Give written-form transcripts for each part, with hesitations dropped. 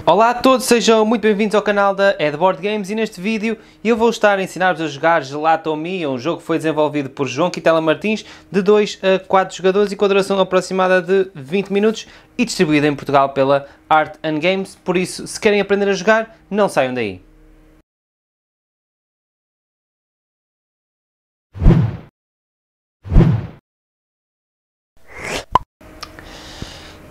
Olá a todos, sejam muito bem-vindos ao canal da Edboard Games e neste vídeo eu vou estar a ensinar-vos a jogar Gelato Me, um jogo que foi desenvolvido por João Quintela Martins, de 2 a 4 jogadores e com a duração aproximada de 20 minutos e distribuído em Portugal pela Art & Games, por isso, se querem aprender a jogar, não saiam daí.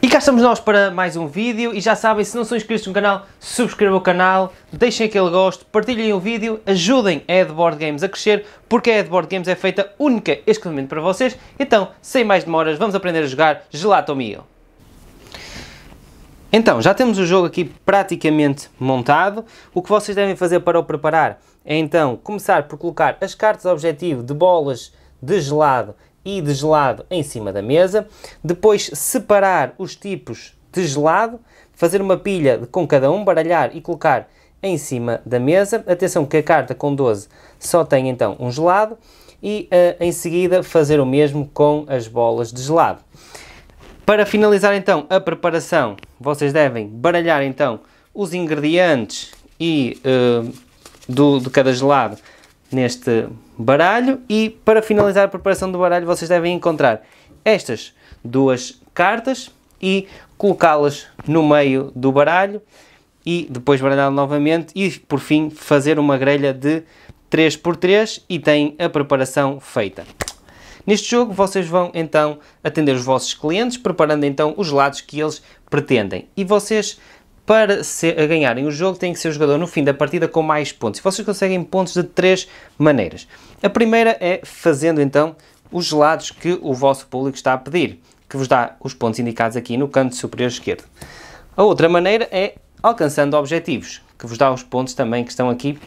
E cá estamos nós para mais um vídeo e já sabem, se não são inscritos no canal, subscrevam o canal, deixem aquele gosto, partilhem o vídeo, ajudem a Edboard Games a crescer, porque a Edboard Games é feita única e exclusivamente para vocês. Então, sem mais demoras, vamos aprender a jogar Gelato Me. Então, já temos o jogo aqui praticamente montado. O que vocês devem fazer para o preparar é então começar por colocar as cartas objetivo de bolas de gelado e de gelado em cima da mesa, depois separar os tipos de gelado, fazer uma pilha com cada um, baralhar e colocar em cima da mesa. Atenção que a carta com 12 só tem então um gelado e em seguida fazer o mesmo com as bolas de gelado. Para finalizar então a preparação, vocês devem baralhar então os ingredientes e de cada gelado neste baralho, e para finalizar a preparação do baralho vocês devem encontrar estas duas cartas e colocá-las no meio do baralho e depois baralhar novamente e por fim fazer uma grelha de 3x3 e têm a preparação feita. Neste jogo vocês vão então atender os vossos clientes preparando então os gelados que eles pretendem e vocês, para ganharem o jogo, tem que ser o jogador no fim da partida com mais pontos. E vocês conseguem pontos de 3 maneiras. A primeira é fazendo então os gelados que o vosso público está a pedir, que vos dá os pontos indicados aqui no canto superior esquerdo. A outra maneira é alcançando objetivos, que vos dá os pontos também que estão aqui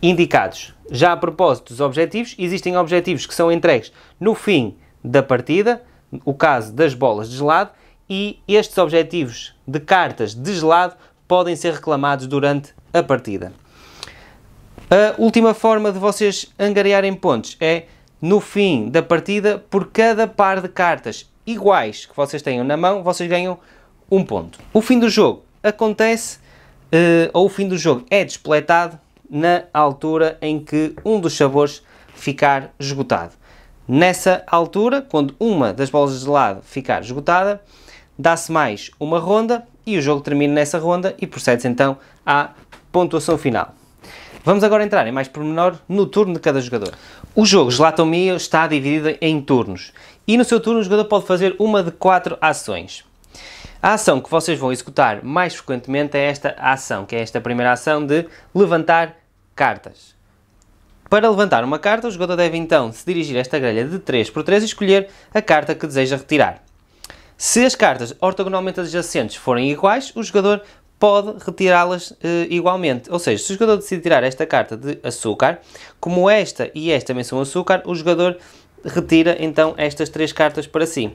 indicados. Já a propósito dos objetivos, existem objetivos que são entregues no fim da partida, o caso das bolas de gelado, e estes objetivos de cartas de gelado podem ser reclamados durante a partida. A última forma de vocês angariarem pontos é no fim da partida, por cada par de cartas iguais que vocês tenham na mão, vocês ganham um ponto. O fim do jogo acontece, ou o fim do jogo é despoletado na altura em que um dos sabores ficar esgotado. Nessa altura, quando uma das bolas de gelado ficar esgotada, dá-se mais uma ronda e o jogo termina nessa ronda e procede-se então à pontuação final. Vamos agora entrar em mais pormenor no turno de cada jogador. O jogo Gelato Me está dividido em turnos e no seu turno o jogador pode fazer uma de 4 ações. A ação que vocês vão executar mais frequentemente é esta ação, que é esta primeira ação de levantar cartas. Para levantar uma carta, o jogador deve então se dirigir a esta grelha de 3x3 e escolher a carta que deseja retirar. Se as cartas ortogonalmente adjacentes forem iguais, o jogador pode retirá-las igualmente. Ou seja, se o jogador decidir tirar esta carta de açúcar, como esta e esta também são açúcar, o jogador retira então estas 3 cartas para si.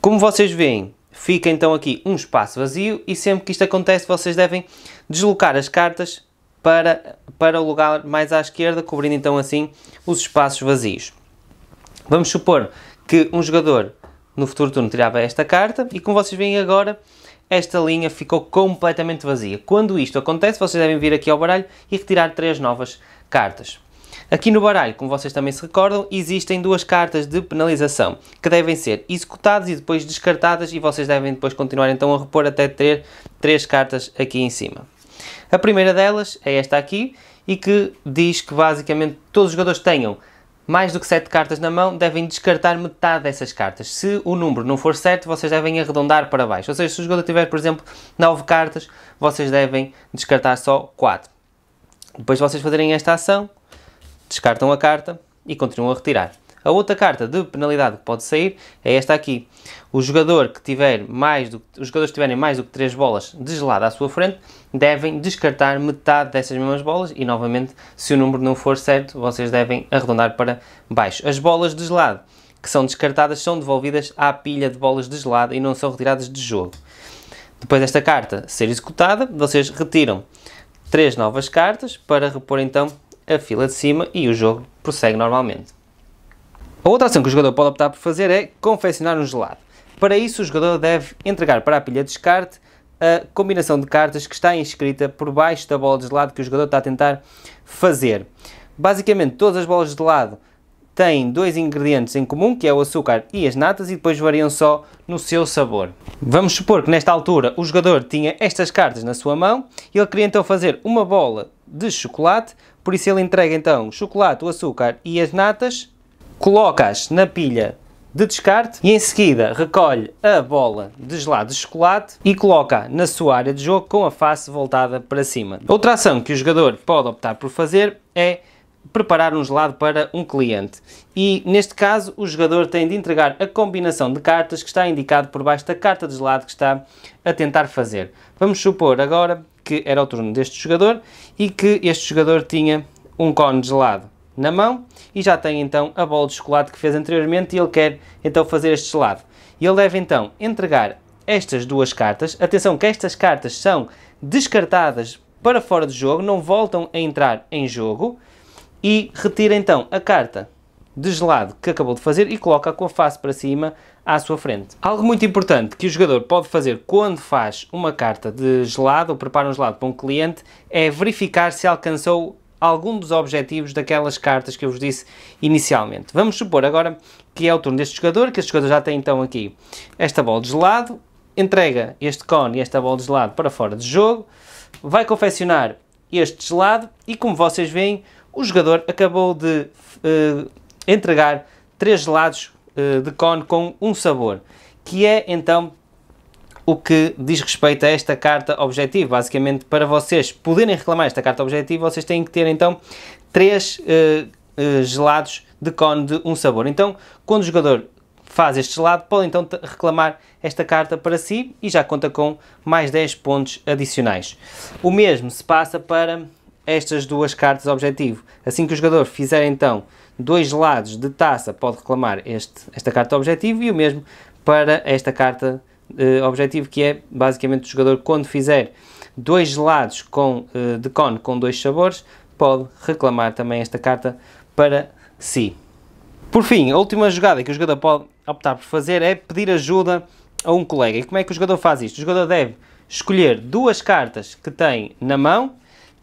Como vocês veem, fica então aqui um espaço vazio e sempre que isto acontece vocês devem deslocar as cartas para o lugar mais à esquerda, cobrindo então assim os espaços vazios. Vamos supor que um jogador no futuro turno tirava esta carta e como vocês veem agora, esta linha ficou completamente vazia. Quando isto acontece, vocês devem vir aqui ao baralho e retirar 3 novas cartas. Aqui no baralho, como vocês também se recordam, existem 2 cartas de penalização que devem ser executadas e depois descartadas e vocês devem depois continuar então a repor até ter 3 cartas aqui em cima. A primeira delas é esta aqui e que diz que basicamente todos os jogadores tenham mais do que 7 cartas na mão, devem descartar metade dessas cartas. Se o número não for certo, vocês devem arredondar para baixo. Ou seja, se o jogador tiver, por exemplo, 9 cartas, vocês devem descartar só 4. Depois de vocês fazerem esta ação, descartam a carta e continuam a retirar. A outra carta de penalidade que pode sair é esta aqui. Os jogadores que tiverem mais do que 3 bolas de gelado à sua frente devem descartar metade dessas mesmas bolas e, novamente, se o número não for certo, vocês devem arredondar para baixo. As bolas de gelado que são descartadas são devolvidas à pilha de bolas de gelado e não são retiradas de jogo. Depois desta carta ser executada, vocês retiram 3 novas cartas para repor então a fila de cima e o jogo prossegue normalmente. A outra ação que o jogador pode optar por fazer é confeccionar um gelado. Para isso, o jogador deve entregar para a pilha de descarte a combinação de cartas que está inscrita por baixo da bola de gelado que o jogador está a tentar fazer. Basicamente, todas as bolas de gelado têm dois ingredientes em comum, que é o açúcar e as natas, e depois variam só no seu sabor. Vamos supor que nesta altura o jogador tinha estas cartas na sua mão e ele queria então fazer uma bola de chocolate, por isso ele entrega então o chocolate, o açúcar e as natas, coloca-as na pilha de descarte e em seguida recolhe a bola de gelado de chocolate e coloca na sua área de jogo com a face voltada para cima. Outra ação que o jogador pode optar por fazer é preparar um gelado para um cliente e neste caso o jogador tem de entregar a combinação de cartas que está indicado por baixo da carta de gelado que está a tentar fazer. Vamos supor agora que era o turno deste jogador e que este jogador tinha um cone de gelado na mão e já tem então a bola de chocolate que fez anteriormente e ele quer então fazer este gelado. E ele deve então entregar estas duas cartas. Atenção que estas cartas são descartadas para fora do jogo, não voltam a entrar em jogo, e retira então a carta de gelado que acabou de fazer e coloca com a face para cima à sua frente. Algo muito importante que o jogador pode fazer quando faz uma carta de gelado ou prepara um gelado para um cliente é verificar se alcançou algum dos objetivos daquelas cartas que eu vos disse inicialmente. Vamos supor agora que é o turno deste jogador, que este jogador já tem então aqui esta bola de gelado, entrega este cone e esta bola de gelado para fora de jogo, vai confeccionar este gelado e, como vocês veem, o jogador acabou de entregar 3 gelados de cone com um sabor, que é então o que diz respeito a esta carta objetivo. Basicamente, para vocês poderem reclamar esta carta objetivo, vocês têm que ter então 3 gelados de cone de um sabor. Então, quando o jogador faz este gelado, pode então reclamar esta carta para si e já conta com mais 10 pontos adicionais. O mesmo se passa para estas duas cartas objetivo. Assim que o jogador fizer então 2 gelados de taça, pode reclamar esta carta objetivo, e o mesmo para esta carta objetivo, que é basicamente o jogador, quando fizer 2 gelados de cone com 2 sabores, pode reclamar também esta carta para si. Por fim, a última jogada que o jogador pode optar por fazer é pedir ajuda a um colega. E como é que o jogador faz isto? O jogador deve escolher 2 cartas que tem na mão,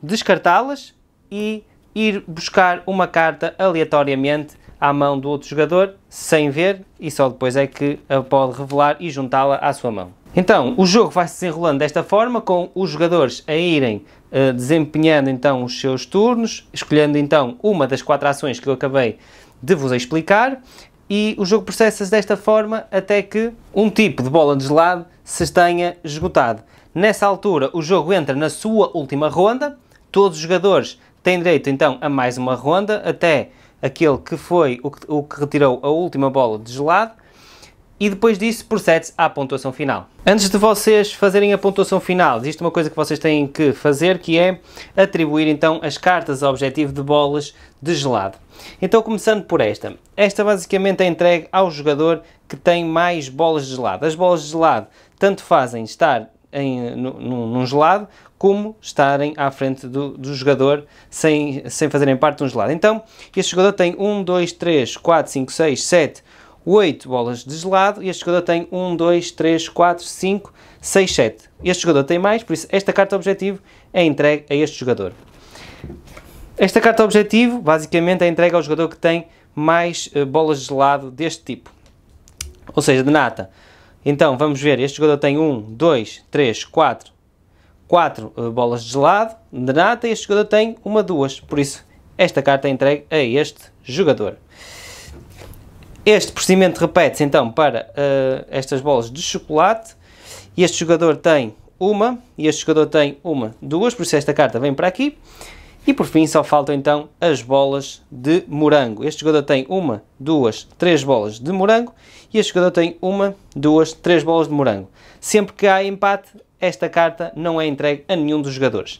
descartá-las e ir buscar uma carta aleatoriamente à mão do outro jogador, sem ver, e só depois é que a pode revelar e juntá-la à sua mão. Então, o jogo vai se desenrolando desta forma, com os jogadores a irem desempenhando então os seus turnos, escolhendo então uma das 4 ações que eu acabei de vos explicar, e o jogo processa-se desta forma até que um tipo de bola de gelado se tenha esgotado. Nessa altura, o jogo entra na sua última ronda. Todos os jogadores têm direito então a mais uma ronda, até aquele que foi o que retirou a última bola de gelado, e depois disso procede-se à pontuação final. Antes de vocês fazerem a pontuação final, existe uma coisa que vocês têm que fazer, que é atribuir então as cartas a objetivo de bolas de gelado. Então, começando por esta. Esta basicamente é entregue ao jogador que tem mais bolas de gelado. As bolas de gelado tanto fazem estar num gelado, como estarem à frente do jogador sem fazerem parte de um gelado. Então, este jogador tem 1, 2, 3, 4, 5, 6, 7, 8 bolas de gelado, e este jogador tem 1, 2, 3, 4, 5, 6, 7. Este jogador tem mais, por isso esta carta objetivo é entregue a este jogador. Esta carta objetivo, basicamente, é entregue ao jogador que tem mais bolas de gelado deste tipo, ou seja, de nata. Então, vamos ver, este jogador tem 1, 2, 3, 4 bolas de gelado de nata, e este jogador tem 1, 2, por isso esta carta é entregue a este jogador. Este procedimento repete-se então para estas bolas de chocolate, e este jogador tem 1, e este jogador tem 1, 2, por isso esta carta vem para aqui. E por fim só faltam então as bolas de morango. Este jogador tem 1, 2, 3 bolas de morango, e este jogador tem 1, 2, 3 bolas de morango. Sempre que há empate, esta carta não é entregue a nenhum dos jogadores.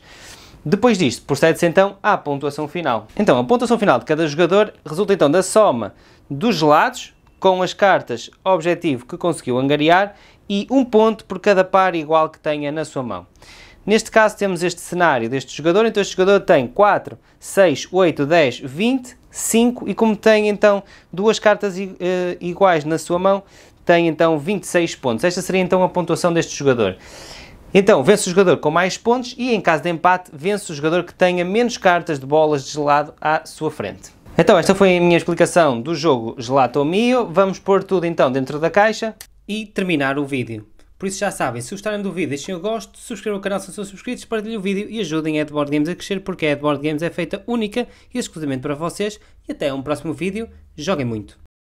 Depois disto, procede-se então à pontuação final. Então, a pontuação final de cada jogador resulta então da soma dos gelados com as cartas objetivo que conseguiu angariar e 1 ponto por cada par igual que tenha na sua mão. Neste caso temos este cenário deste jogador, então este jogador tem 4, 6, 8, 10, 20, 5 e como tem então duas cartas iguais na sua mão, tem então 26 pontos. Esta seria então a pontuação deste jogador. Então vence o jogador com mais pontos e em caso de empate vence o jogador que tenha menos cartas de bolas de gelado à sua frente. Então esta foi a minha explicação do jogo Gelato Mio. Vamos pôr tudo então dentro da caixa e terminar o vídeo. Por isso já sabem, se gostarem do vídeo, deixem o gosto, subscrevam o canal se não são subscritos, partilhem o vídeo e ajudem a Edboard Games a crescer, porque a Edboard Games é feita única e exclusivamente para vocês. E até um próximo vídeo, joguem muito!